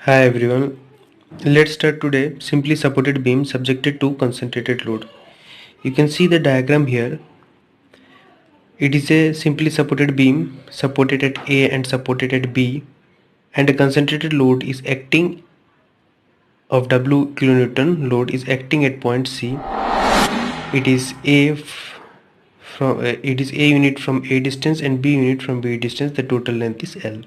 Hi everyone. Let's start today. Simply supported beam subjected to concentrated load. You can see the diagram here. It is a simply supported beam supported at A and supported at B, and a concentrated load is acting of W kilonewton load is acting at point C. It is it is A unit from A distance and B unit from B distance. The total length is L.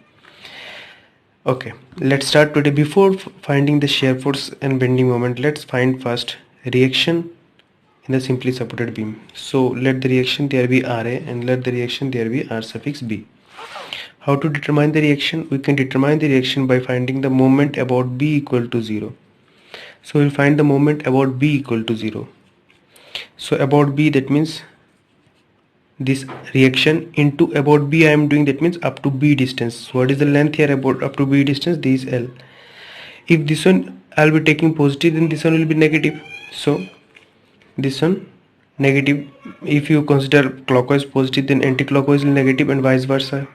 Okay, let's start today. Before finding the shear force and bending moment, let's find first reaction in the simply supported beam. So let the reaction there be Ra and let the reaction there be R suffix B. How to determine the reaction? We can determine the reaction by finding the moment about B equal to 0. So we'll find the moment about B equal to 0. So about B, that means this reaction into about B I am doing, that means up to B distance. So what is the length here about up to B distance? This is L. If this one I'll be taking positive, then this one will be negative. So this one negative. If you consider clockwise positive, then anti-clockwise will negative, and vice versa.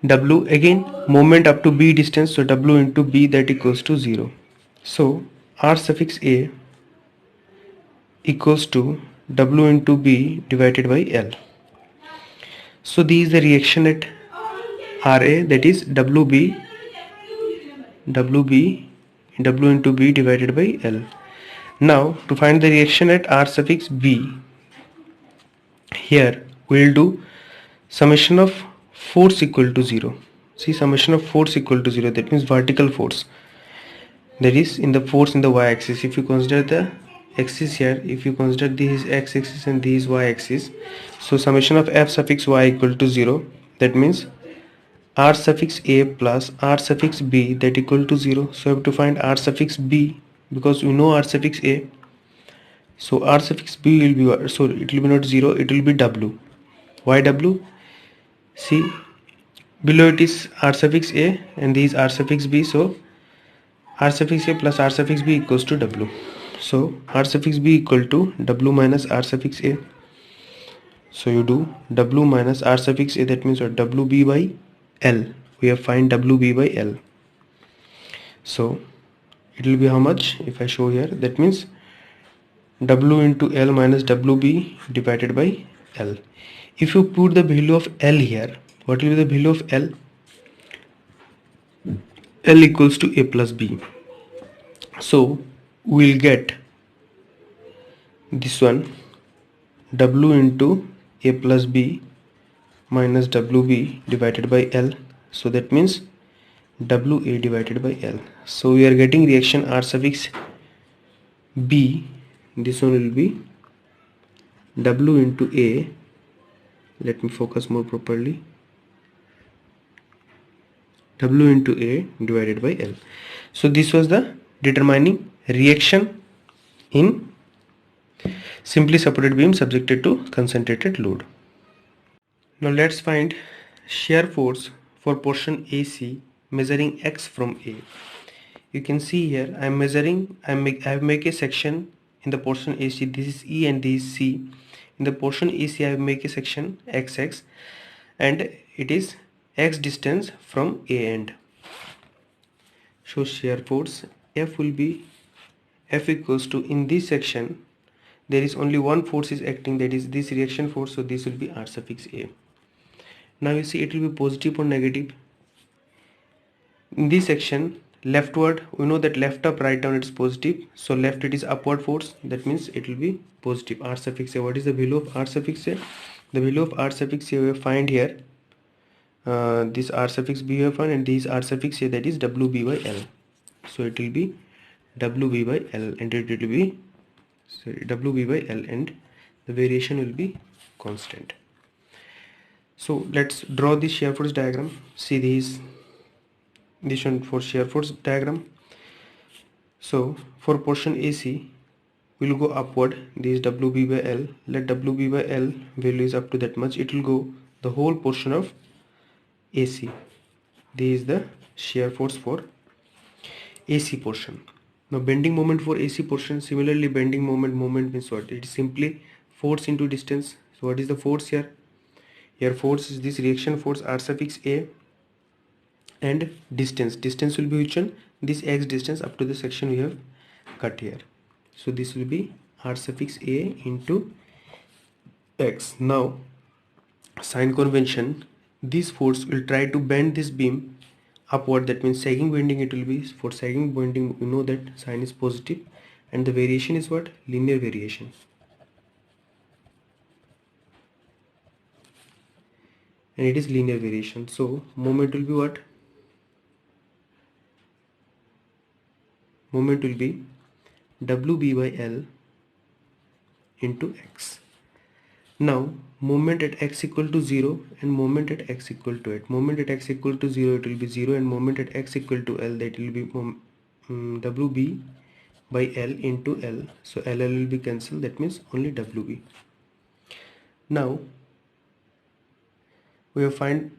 W again moment up to B distance, so W into B, that equals to 0. So R suffix A equals to W into B divided by L. So this is the reaction at RA, that is WB W into B divided by L. Now to find the reaction at R suffix B, here we will do summation of force equal to 0. See, summation of force equal to 0, that means vertical force, that is in the force in the y-axis. If you consider the axis here, if you consider this x-axis and this y-axis, so summation of f suffix y equal to 0, that means r suffix a plus r suffix b, that equal to 0. So I have to find r suffix b because we know r suffix a. So r suffix b will be, so it will be not 0, it will be w. Why w? See, below it is r suffix a and this r suffix b, so r suffix a plus r suffix b equals to w. So r suffix b equal to w minus r suffix a. So you do w minus r suffix a, that means what? Wb by L. We have find Wb by L. So it will be how much? If I show here, that means W into L minus Wb divided by L. If you put the value of L here, what will be the value of L? L equals to A plus B. So we'll get this one, W into A plus B minus Wb divided by L. So that means Wa divided by L. So we are getting reaction R suffix B. This one will be W into A. Let me focus more properly. W into A divided by L. So this was the determining reaction in simply supported beam subjected to concentrated load. Now let's find shear force for portion AC measuring X from A. You can see here I am measuring, I have make a section in the portion AC. This is E and this is C. In the portion AC I have make a section XX and it is X distance from A end. So shear force F will be F equals to, in this section there is only one force is acting, that is this reaction force, so this will be R suffix A. Now you see it will be positive or negative. In this section leftward, we know that left up right down it is positive, so left it is upward force, that means it will be positive. R suffix A, what is the value of R suffix A? The value of R suffix A we find here, this R suffix B we have found, and this R suffix A, that is WB by L. So it will be WB by L and it will be WB by L and the variation will be constant. So let's draw this shear force diagram. See this one for shear force diagram. So for portion AC we will go upward, this is WB by L. Let WB by L value is up to that much, it will go the whole portion of AC. This is the shear force for AC portion. Now bending moment for AC portion, similarly bending moment means what? It is simply force into distance. So what is the force here? Here force is this reaction force R suffix A and distance will be which one? This x distance up to the section we have cut here. So this will be r suffix a into x. Now sign convention, this force will try to bend this beam upward. That means sagging bending it will be. For sagging bending we know that sign is positive and the variation is what? Linear variation. And it is linear variation. So moment will be what? Moment will be WB by L into x. Now moment at x equal to 0 and moment at x equal to 8. Moment at x equal to 0 it will be 0 and moment at x equal to L that will be WB by L into L. So LL will be cancelled, that means only WB. Now we have find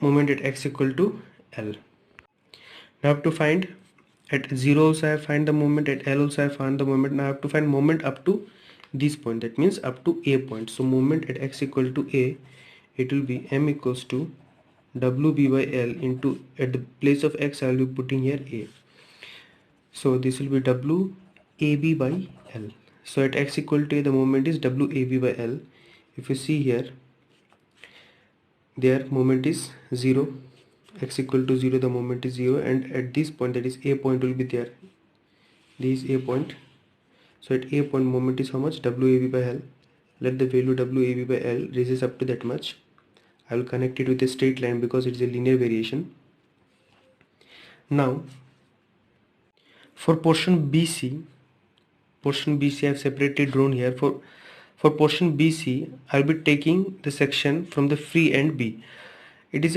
moment at x equal to L. Now I have to find at 0 also I have find the moment, at L also I have found the moment. Now I have to find moment up to this point, that means up to A point. So moment at x equal to A, it will be m equals to WB by L into, at the place of x I will be putting here A. So this will be WAB by L. So at x equal to A the moment is WAB by L. If you see here, their moment is 0, x equal to 0 the moment is 0, and at this point, that is A point, will be there. This is A point. So at A point moment is how much? WAB by L. Let the value WAB by L raises up to that much. I will connect it with a straight line because it is a linear variation. Now for portion BC I have separately drawn here. For portion BC I will be taking the section from the free end B. It is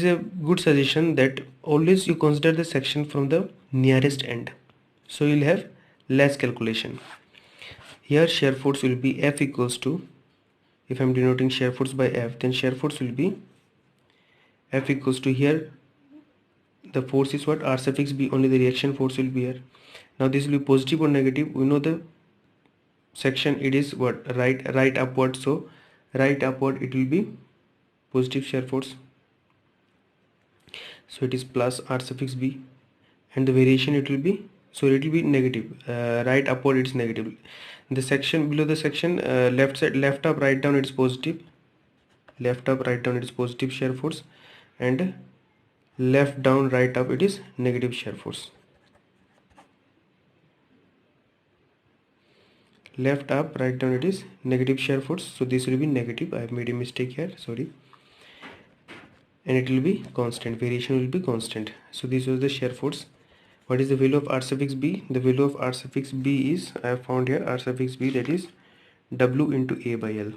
a good suggestion that always you consider the section from the nearest end, so you'll have less calculation. Here shear force will be F equals to, if I'm denoting shear force by F, then shear force will be F equals to, here the force is what? R suffix B, only the reaction force will be here. Now this will be positive or negative. We know the section, it is what? Right upward. So right upward it will be positive shear force. So it is plus R suffix B, and the variation it will be, so it will be negative. Right upward it is negative. The section below the section, left side, left up right down it is positive. Left up right down it is positive shear force, and left down right up it is negative shear force. Left up right down it is negative shear force. So this will be negative. I have made a mistake here, sorry. And it will be constant, variation will be constant. So this was the shear force. What is the value of R suffix B? The value of R suffix B is, I have found here R suffix B, that is W into A by L.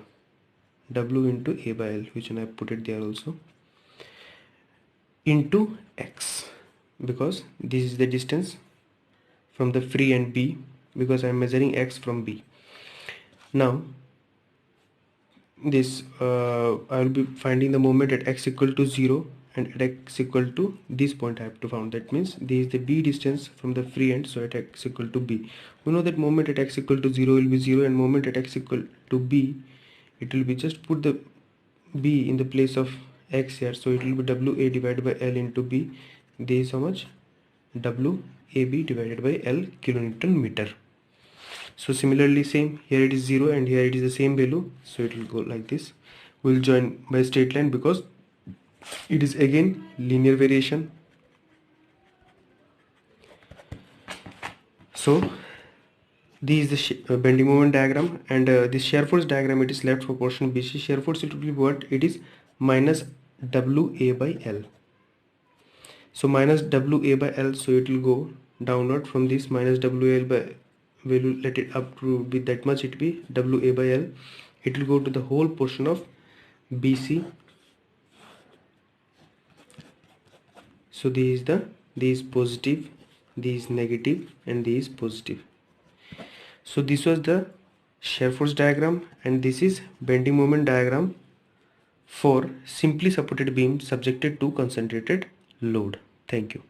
W into A by L, which one I have put it there also, into X, because this is the distance from the free end B, because I am measuring X from B. Now this I will be finding the moment at x equal to 0 and at x equal to this point I have to find. That means this is the B distance from the free end. So at x equal to B, we know that moment at x equal to 0 will be 0, and moment at x equal to B, it will be, just put the B in the place of x here. So it will be WA divided by L into B. This is how much? WAB divided by L kilonewton meter. So similarly same, here it is 0 and here it is the same value, so it will go like this. We will join by straight line because it is again linear variation. So this is the bending moment diagram, and this shear force diagram, it is left for portion BC. Shear force it will be what? It is minus WA by L. So minus WA by L, so it will go downward from this minus WA by, we will let it up to be that much, it be WA by L. It will go to the whole portion of BC. So this is positive, this is negative, and this is positive. So this was the shear force diagram, and this is bending moment diagram for simply supported beam subjected to concentrated load. Thank you.